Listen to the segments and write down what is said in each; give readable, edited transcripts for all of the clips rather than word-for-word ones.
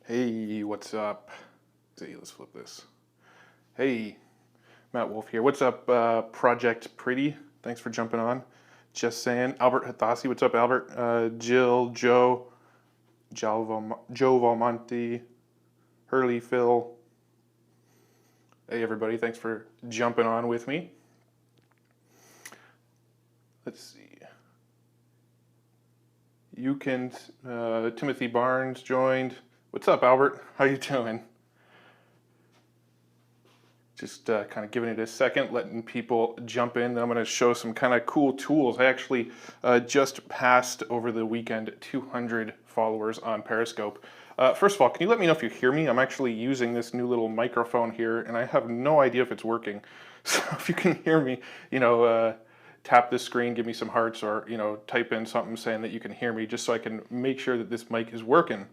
Hey, what's up? Let's flip this. Hey, Matt Wolfe here. What's up, Project Pretty? Thanks for jumping on. Just saying. Albert Hathasi, what's up, Albert? Jill, Joe, Joe Valmonte, Hurley, Phil. Hey, everybody. Thanks for jumping on with me. Let's see. You can, Timothy Barnes joined. What's up, Albert? How you doing? Just kind of giving it a second, letting people jump in. Then I'm going to show some kind of cool tools. I actually just passed over the weekend 200 followers on Periscope. First of all, can you let me know if you hear me? I'm actually using this new little microphone here, and I have no idea if it's working. So if you can hear me, tap this screen, give me some hearts, or type in something saying that you can hear me, just so I can make sure that this mic is working.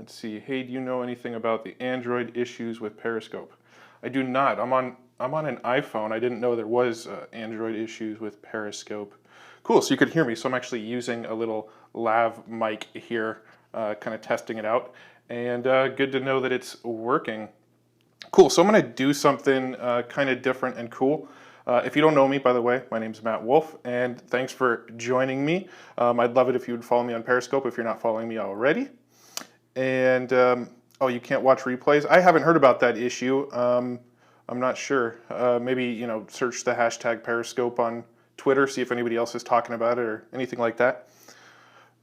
Let's see. Hey, do you know anything about the Android issues with Periscope? I do not. I'm on an iPhone. I didn't know there was Android issues with Periscope. Cool. So you could hear me. So I'm actually using a little lav mic here, kind of testing it out, and good to know that it's working. Cool. So I'm going to do something kind of different and cool. If you don't know me, by the way, my name's Matt Wolfe, and thanks for joining me. I'd love it if you would follow me on Periscope if you're not following me already. And, oh, you can't watch replays? I haven't heard about that issue. I'm not sure. Maybe, search the hashtag Periscope on Twitter, see if anybody else is talking about it or anything like that.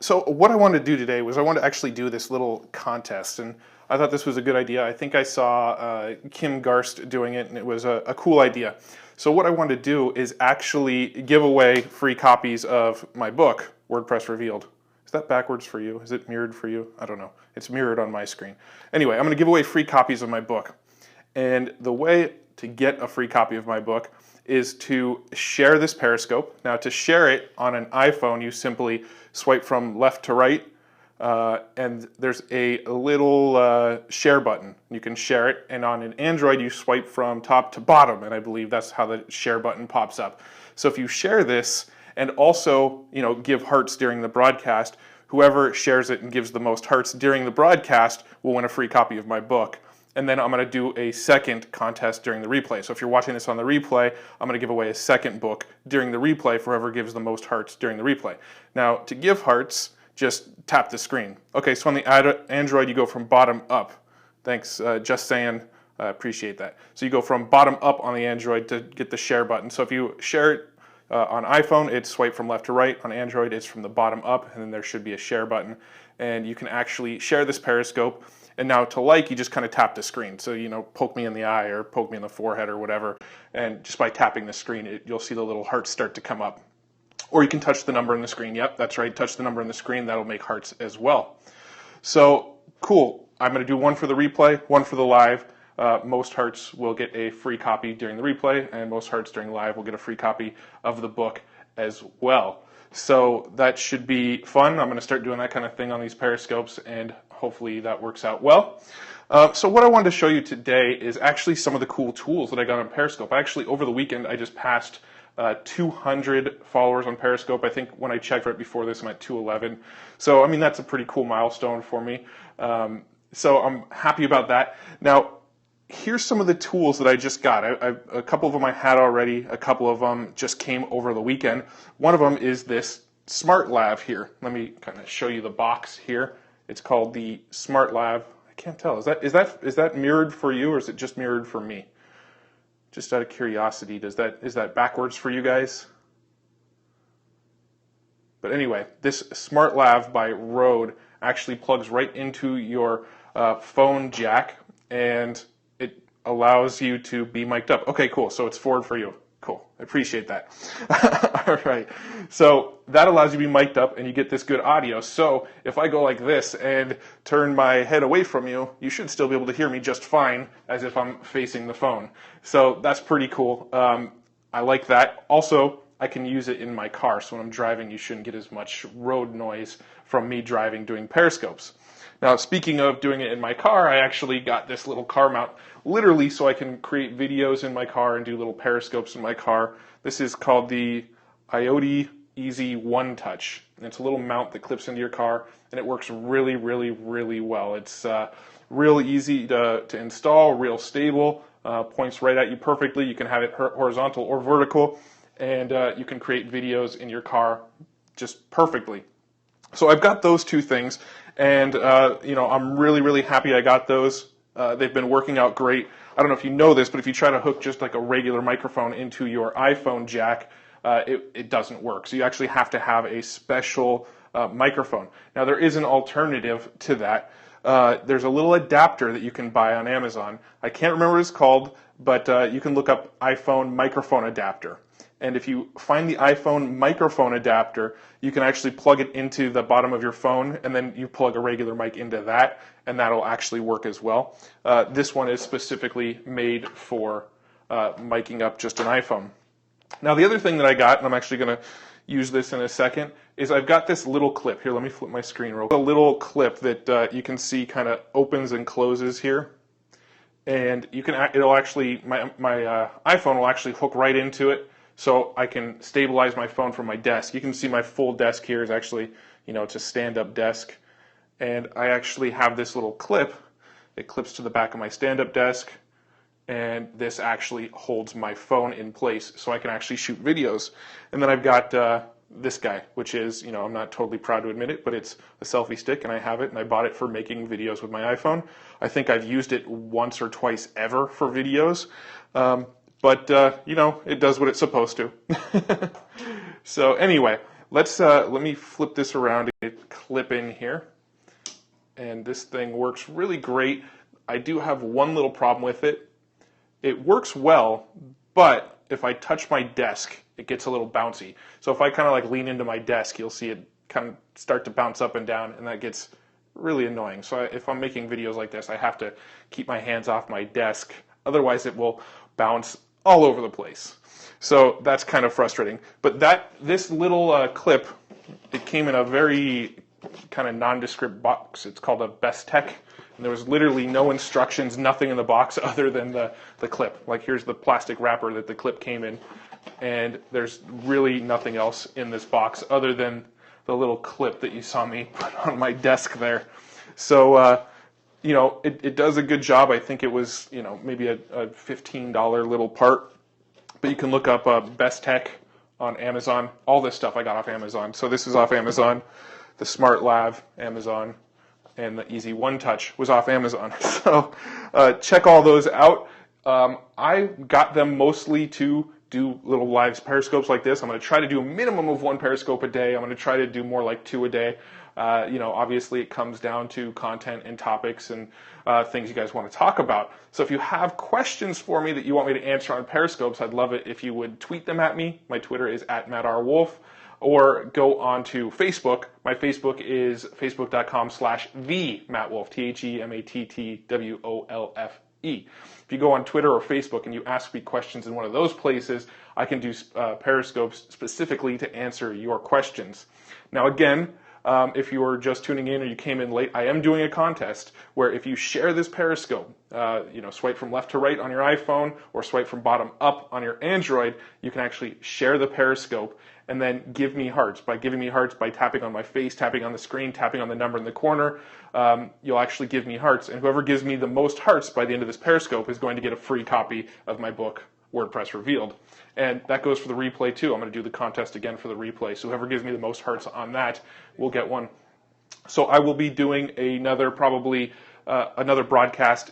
So what I wanted to do today was I wanted to actually do this little contest, and I thought this was a good idea. I think I saw Kim Garst doing it, and it was a cool idea. So what I wanted to do is actually give away free copies of my book, WordPress Revealed. Is that backwards for you? Is it mirrored for you? I don't know. It's mirrored on my screen. Anyway, I'm going to give away free copies of my book. And the way to get a free copy of my book is to share this Periscope. Now, to share it on an iPhone, you simply swipe from left to right, and there's a little share button. You can share it, and on an Android, you swipe from top to bottom, and I believe that's how the share button pops up. So if you share this, and also, give hearts during the broadcast, whoever shares it and gives the most hearts during the broadcast will win a free copy of my book. And then I'm going to do a second contest during the replay. So if you're watching this on the replay, I'm going to give away a second book during the replay for whoever gives the most hearts during the replay. Now, to give hearts, just tap the screen. Okay, so on the Android, you go from bottom up. Thanks, just saying. I appreciate that. So you go from bottom up on the Android to get the share button. So if you share it on iPhone, it's swipe from left to right. On Android, it's from the bottom up, and then there should be a share button. And you can actually share this Periscope. And now to like, you just kind of tap the screen. So, poke me in the eye or poke me in the forehead or whatever. And just by tapping the screen, you'll see the little hearts start to come up. Or you can touch the number on the screen. Yep, that's right. Touch the number on the screen. That'll make hearts as well. So, cool. I'm going to do one for the replay, one for the live. Most hearts will get a free copy during the replay, and most hearts during live will get a free copy of the book as well. So that should be fun. I'm going to start doing that kind of thing on these Periscopes, and hopefully that works out well. So what I wanted to show you today is actually some of the cool tools that I got on Periscope. Actually, over the weekend, I just passed 200 followers on Periscope. I think when I checked right before this, I'm at 211. So, that's a pretty cool milestone for me. So I'm happy about that. Now, here's some of the tools that I just got. A couple of them I had already. A couple of them just came over the weekend. One of them is this Smart Lav here. Let me kind of show you the box here. It's called the Smart Lav. I can't tell. Is that mirrored for you, or is it just mirrored for me? Just out of curiosity, is that backwards for you guys? But anyway, this Smart Lav by Rode actually plugs right into your phone jack, and it allows you to be mic'd up. Okay, cool. So it's forward for you. Cool. I appreciate that. All right. So that allows you to be mic'd up, and you get this good audio. So if I go like this and turn my head away from you, you should still be able to hear me just fine as if I'm facing the phone. So that's pretty cool. I like that. Also, I can use it in my car. So when I'm driving, you shouldn't get as much road noise from me driving doing Periscopes. Now, speaking of doing it in my car, I actually got this little car mount literally so I can create videos in my car and do little Periscopes in my car. This is called the IoT Easy One Touch. And it's a little mount that clips into your car, and it works really, really, really well. It's real easy to install, real stable, points right at you perfectly. You can have it horizontal or vertical, and you can create videos in your car just perfectly. So I've got those two things, and I'm really, really happy I got those. They've been working out great. I don't know if you know this, but if you try to hook just like a regular microphone into your iPhone jack, it doesn't work. So you actually have to have a special microphone. Now there is an alternative to that. There's a little adapter that you can buy on Amazon. I can't remember what it's called, but you can look up iPhone microphone adapter. And if you find the iPhone microphone adapter, you can actually plug it into the bottom of your phone, and then you plug a regular mic into that, and that'll actually work as well. This one is specifically made for miking up just an iPhone. Now the other thing that I got, and I'm actually going to use this in a second, is I've got this little clip. Here, let me flip my screen real quick. A little clip that you can see kind of opens and closes here. And you can, it'll actually, my iPhone will actually hook right into it, so I can stabilize my phone from my desk. You can see my full desk here is actually, it's a stand-up desk. And I actually have this little clip. It clips to the back of my stand-up desk. And this actually holds my phone in place so I can actually shoot videos. And then I've got this guy, which is, I'm not totally proud to admit it, but it's a selfie stick, and I have it, and I bought it for making videos with my iPhone. I think I've used it once or twice ever for videos. But it does what it's supposed to. So anyway, let me flip this around and clip in here. And this thing works really great. I do have one little problem with it. It works well, but if I touch my desk, it gets a little bouncy. So if I kind of like lean into my desk, you'll see it kind of start to bounce up and down, and that gets really annoying. So if I'm making videos like this, I have to keep my hands off my desk. Otherwise, it will bounce all over the place. So that's kind of frustrating. But this little clip, it came in a very kind of nondescript box. It's called a Best Tech. And there was literally no instructions, nothing in the box other than the clip. Like, here's the plastic wrapper that the clip came in. And there's really nothing else in this box other than the little clip that you saw me put on my desk there. So, it does a good job. I think it was, maybe a $15 little part. But you can look up Best Tech on Amazon. All this stuff I got off Amazon. So this is off Amazon. The Smart Lav, Amazon. And the Easy One Touch was off Amazon. So check all those out. I got them mostly to do little live periscopes like this. I'm going to try to do a minimum of one periscope a day. I'm going to try to do more like 2 a day. Obviously it comes down to content and topics and things you guys want to talk about. So if you have questions for me that you want me to answer on Periscopes, I'd love it if you would tweet them at me. My Twitter is @MattRWolfe. Or go on to Facebook. My Facebook is facebook.com/TheMattWolfe, TheMattWolfe. If you go on Twitter or Facebook and you ask me questions in one of those places, I can do Periscopes specifically to answer your questions. Now again, if you are just tuning in or you came in late, I am doing a contest where if you share this Periscope, swipe from left to right on your iPhone or swipe from bottom up on your Android, you can actually share the Periscope and then give me hearts. By giving me hearts, by tapping on my face, tapping on the screen, tapping on the number in the corner, you'll actually give me hearts. And whoever gives me the most hearts by the end of this Periscope is going to get a free copy of my book, WordPress Revealed. And that goes for the replay too. I'm going to do the contest again for the replay. So whoever gives me the most hearts on that will get one. So I will be doing another broadcast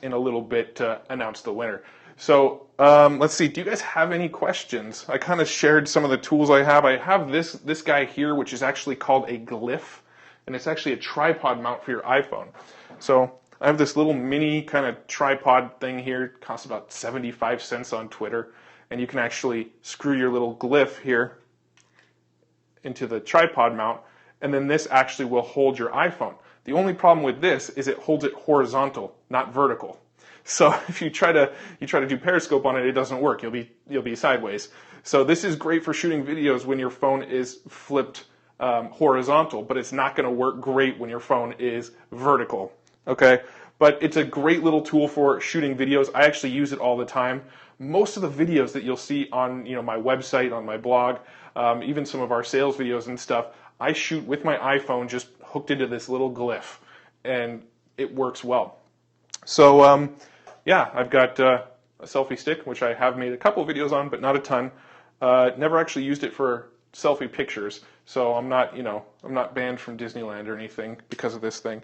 in a little bit to announce the winner. So let's see. Do you guys have any questions? I kind of shared some of the tools I have. I have this guy here, which is actually called a glyph, and it's actually a tripod mount for your iPhone. So I have this little mini kind of tripod thing here. It costs about 75 cents on Twitter. And you can actually screw your little glyph here into the tripod mount, and then this actually will hold your iPhone. The only problem with this is it holds it horizontal, not vertical. So if you try to do Periscope on it, it doesn't work. You'll be sideways. So this is great for shooting videos when your phone is flipped horizontal, but it's not going to work great when your phone is vertical. Okay, but it's a great little tool for shooting videos. I actually use it all the time. Most of the videos that you'll see on my website, on my blog, even some of our sales videos and stuff, I shoot with my iPhone just hooked into this little glyph, and it works well. So yeah, I've got a selfie stick, which I have made a couple of videos on, but not a ton. Never actually used it for selfie pictures, so I'm not, I'm not banned from Disneyland or anything because of this thing.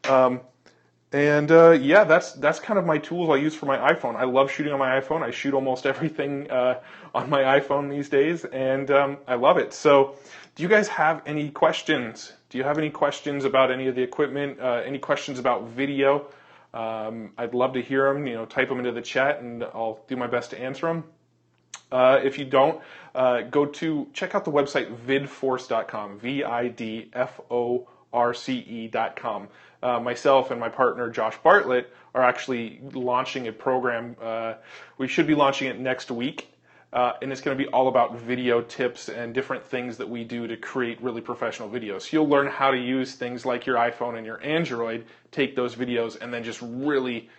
Yeah, that's kind of my tools I use for my iPhone. I love shooting on my iPhone. I shoot almost everything on my iPhone these days, and I love it. So, do you guys have any questions? Do you have any questions about any of the equipment? Any questions about video? I'd love to hear them. Type them into the chat, and I'll do my best to answer them. If you don't, check out the website vidforce.com, vidforce.com. Myself and my partner Josh Bartlett are actually launching a program. We should be launching it next week, and it's going to be all about video tips and different things that we do to create really professional videos. So you'll learn how to use things like your iPhone and your Android, take those videos, and then just really,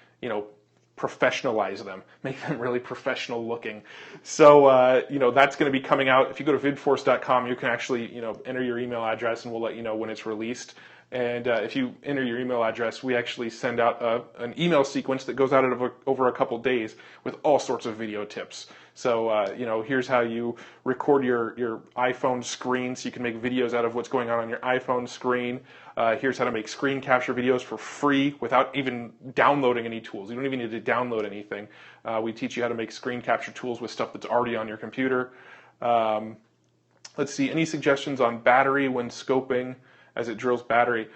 professionalize them, make them really professional looking. So, that's going to be coming out. If you go to vidforce.com, you can actually, enter your email address, and we'll let you know when it's released. And if you enter your email address, we actually send out an email sequence that goes out over a couple days with all sorts of video tips. So, here's how you record your iPhone screen so you can make videos out of what's going on your iPhone screen. Here's how to make screen capture videos for free without even downloading any tools. You don't even need to download anything. We teach you how to make screen capture tools with stuff that's already on your computer. Let's see, any suggestions on battery when scoping as it drills battery?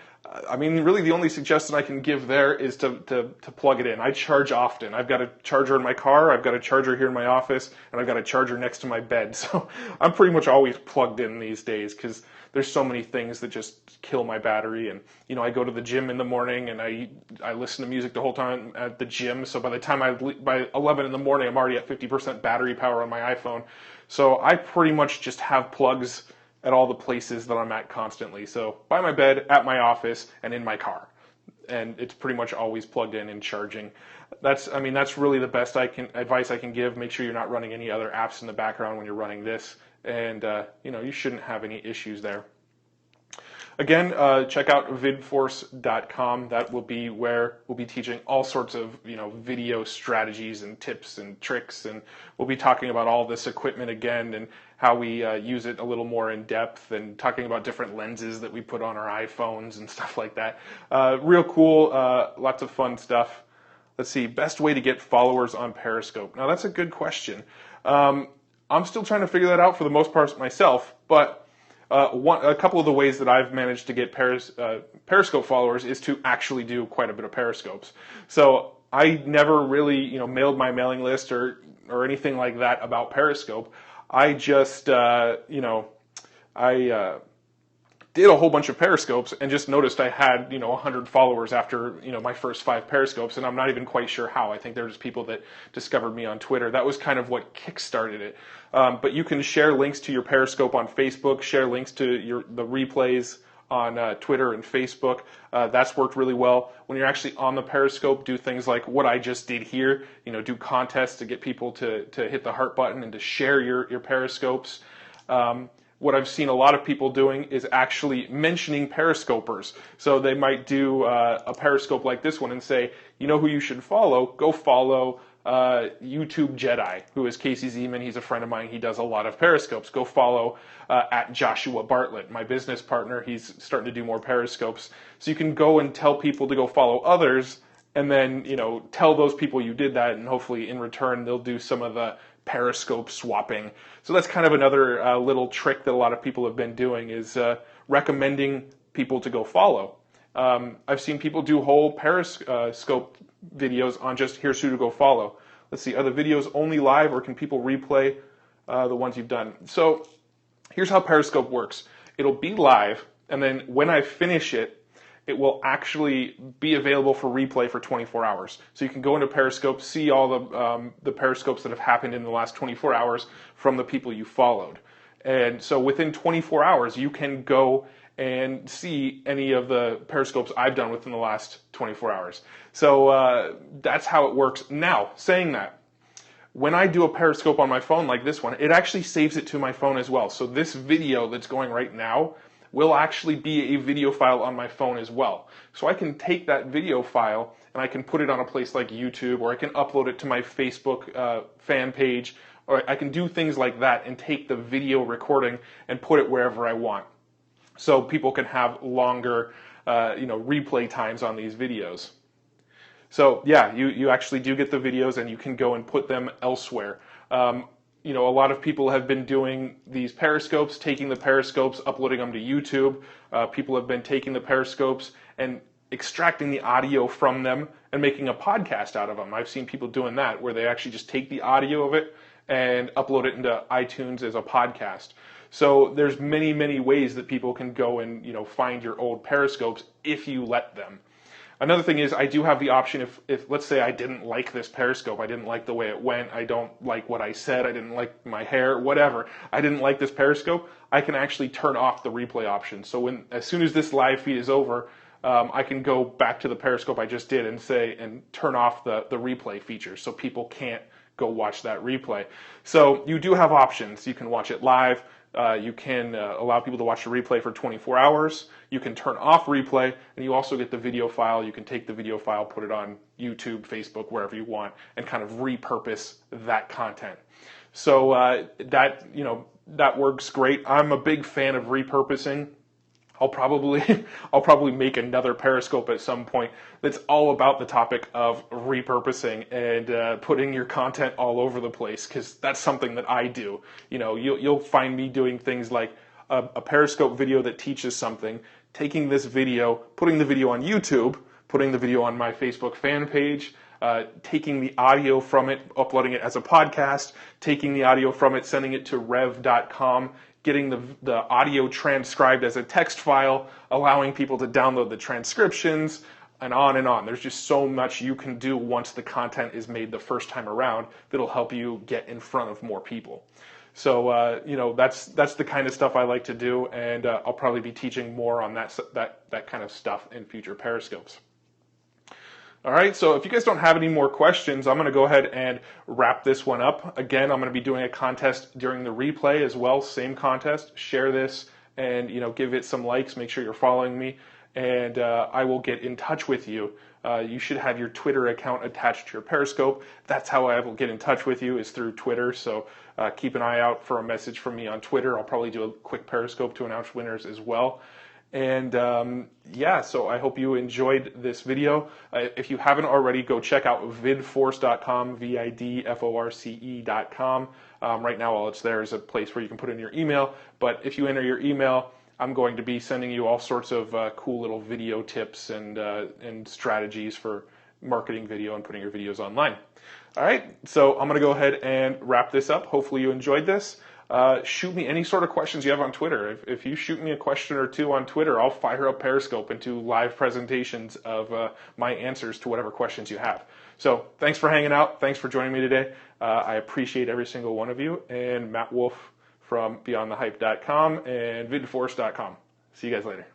Really the only suggestion I can give there is to plug it in. I charge often. I've got a charger in my car, I've got a charger here in my office, and I've got a charger next to my bed. So I'm pretty much always plugged in these days because there's so many things that just kill my battery. And I go to the gym in the morning and I listen to music the whole time at the gym. So by the time by 11 in the morning, I'm already at 50% battery power on my iPhone. So I pretty much just have plugs at all the places that I'm at constantly. So by my bed, at my office, and in my car. And it's pretty much always plugged in and charging. That's really the best advice I can give. Make sure you're not running any other apps in the background when you're running this. And, you shouldn't have any issues there. Again, check out vidforce.com. That will be where we'll be teaching all sorts of, video strategies and tips and tricks. And we'll be talking about all this equipment again and how we use it a little more in depth, and talking about different lenses that we put on our iPhones and stuff like that. Real cool, lots of fun stuff. Let's see, best way to get followers on Periscope. Now that's a good question. I'm still trying to figure that out for the most part myself, but a couple of the ways that I've managed to get Periscope followers is to actually do quite a bit of Periscopes. So I never really, mailed my mailing list or anything like that about Periscope. I just, I did a whole bunch of Periscopes and just noticed I had, 100 followers after, my first 5 Periscopes, and I'm not even quite sure how. I think they're just people that discovered me on Twitter. That was kind of what kickstarted it. But you can share links to your Periscope on Facebook, share links to the replays on Twitter and Facebook. That's worked really well. When you're actually on the Periscope, do things like what I just did here, do contests to get people to hit the heart button and to share your Periscopes. What I've seen a lot of people doing is actually mentioning Periscopers. So they might do a Periscope like this one and say, who you should follow? Go follow YouTube Jedi, who is Casey Zeman. He's a friend of mine. He does a lot of Periscopes. Go follow at Joshua Bartlett, my business partner. He's starting to do more Periscopes. So you can go and tell people to go follow others, and then, tell those people you did that, and hopefully in return they'll do some of the Periscope swapping. So that's kind of another little trick that a lot of people have been doing, is recommending people to go follow. I've seen people do whole Periscope videos on just here's who to go follow. Let's see, are the videos only live, or can people replay the ones you've done? So here's how Periscope works. It'll be live, and then when I finish it, it will actually be available for replay for 24 hours. So you can go into Periscope, see all the Periscopes that have happened in the last 24 hours from the people you followed. And so within 24 hours, you can go and see any of the Periscopes I've done within the last 24 hours. So that's how it works. Now, saying that, when I do a Periscope on my phone like this one, it actually saves it to my phone as well. So this video that's going right now will actually be a video file on my phone as well. So I can take that video file and I can put it on a place like YouTube, or I can upload it to my Facebook fan page, or I can do things like that and take the video recording and put it wherever I want. So people can have longer replay times on these videos. So yeah, you actually do get the videos and you can go and put them elsewhere. A lot of people have been doing these Periscopes, taking the Periscopes, uploading them to YouTube. People have been taking the Periscopes and extracting the audio from them and making a podcast out of them. I've seen people doing that, where they actually just take the audio of it and upload it into iTunes as a podcast. So there's many, many ways that people can go and find your old Periscopes if you let them. Another thing is, I do have the option if let's say I didn't like this Periscope, I didn't like the way it went, I don't like what I said, I didn't like my hair, whatever, I didn't like this Periscope, I can actually turn off the replay option. So as soon as this live feed is over, I can go back to the Periscope I just did and turn off the replay feature, so people can't go watch that replay. So you do have options. You can watch it live. You can allow people to watch the replay for 24 hours. You can turn off replay, and you also get the video file. You can take the video file, put it on YouTube, Facebook, wherever you want, and kind of repurpose that content. So that works great. I'm a big fan of repurposing. I'll probably make another Periscope at some point that's all about the topic of repurposing and putting your content all over the place, because that's something that I do. You'll find me doing things like a Periscope video that teaches something, taking this video, putting the video on YouTube, putting the video on my Facebook fan page, taking the audio from it, uploading it as a podcast, taking the audio from it, sending it to rev.com, getting the audio transcribed as a text file, allowing people to download the transcriptions, and on and on. There's just so much you can do once the content is made the first time around that'll help you get in front of more people. So that's the kind of stuff I like to do, and I'll probably be teaching more on that kind of stuff in future Periscopes. All right, so if you guys don't have any more questions, I'm going to go ahead and wrap this one up. Again, I'm going to be doing a contest during the replay as well, same contest. Share this and give it some likes, make sure you're following me, and I will get in touch with you. You should have your Twitter account attached to your Periscope. That's how I will get in touch with you, is through Twitter, so keep an eye out for a message from me on Twitter. I'll probably do a quick Periscope to announce winners as well. And so I hope you enjoyed this video. If you haven't already, go check out vidforce.com, vidforce.com. Right now, all it's there is a place where you can put in your email. But if you enter your email, I'm going to be sending you all sorts of cool little video tips and strategies for marketing video and putting your videos online. All right, so I'm going to go ahead and wrap this up. Hopefully you enjoyed this. Shoot me any sort of questions you have on Twitter. If you shoot me a question or two on Twitter, I'll fire up Periscope into live presentations of my answers to whatever questions you have. So thanks for hanging out. Thanks for joining me today. I appreciate every single one of you. And Matt Wolfe from BeyondTheHype.com and vidforce.com. See you guys later.